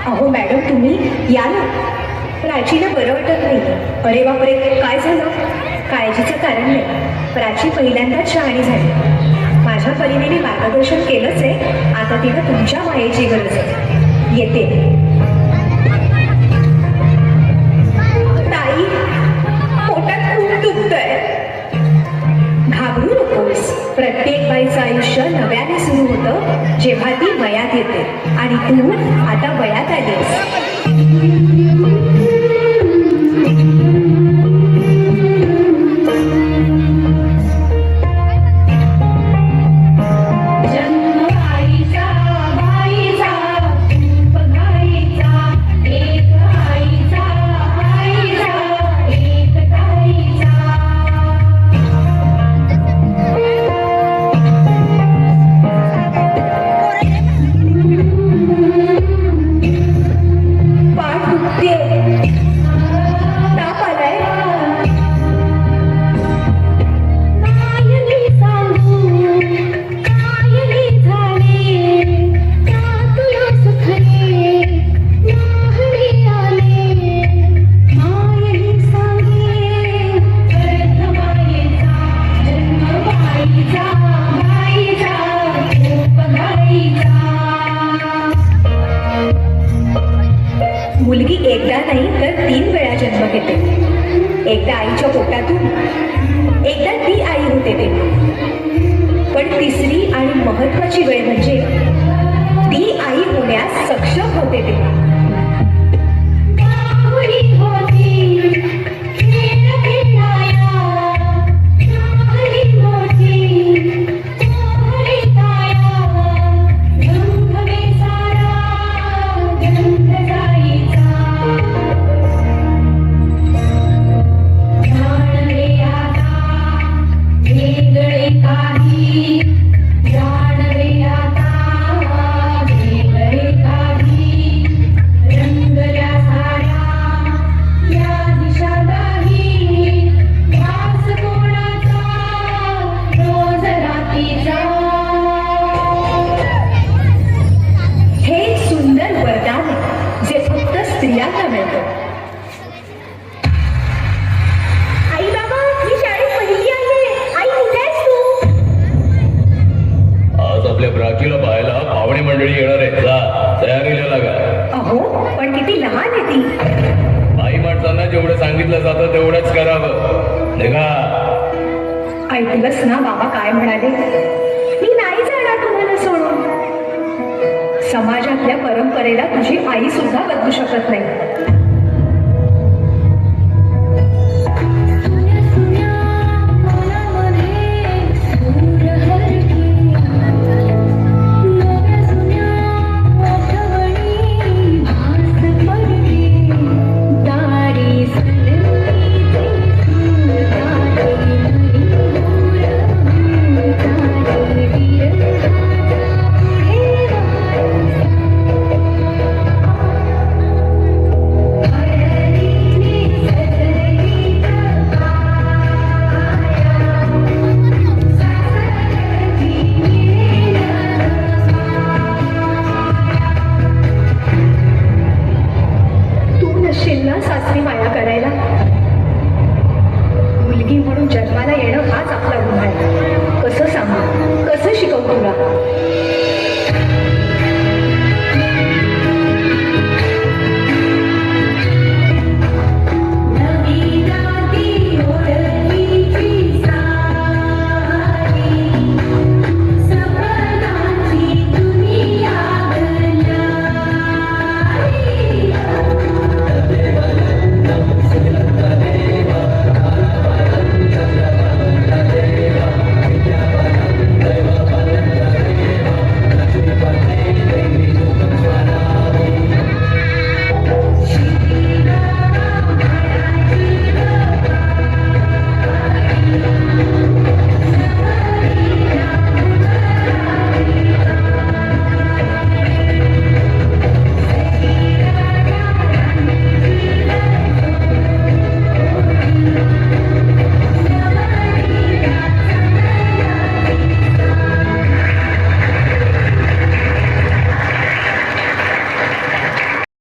अहो मॅडम तुम्ही या ना. प्राचीला बरं वाटत नाही. अरे बापरे, काय झालं? काळजीचं कारण नाही. प्राची पहिल्यांदाच शहाणी झाली. माझ्या परीने मी मार्गदर्शन केलंच आहे. आता तिला तुमच्या मायेची गरज आहे. येते. ताई, पोटात खूप दुखतंय. घाबरू नकोस. प्रत्येक बाईचं आयुष्य नव्याने सुरू होतं जेव्हा ती वयात येते. आणि तू आता वयात आलीस. मुलगी एकदा नाही तर 3 वेळा जन्म घेते. एकदा आईच्या पोटातून, एकदा ती आई होते ते. पण तिसरी आणि महत्वाची वेळ म्हणजे ती आई होण्यास सक्षम होते ते. स्त्रियांना मिळतं. आई बाबा, मी शाळेत पहिली आहे. आई कुठे आहेस तू? आज आपल्या प्राचीला पाहायला पाहुणे मंडळी येणार आहेत. जा, तयारीला लागा. अहो, पण किती लहान आहे ती. आई माणसांना जेवढं सांगितलं जातं तेवढंच करावं. निघा. ऐकलंस ना बाबा काय म्हणाले? मी नाही जाणार तुम्हाला सोडून. समाजातल्या परंपरेला तुझी आई सुद्धा बदलू शकत नाही.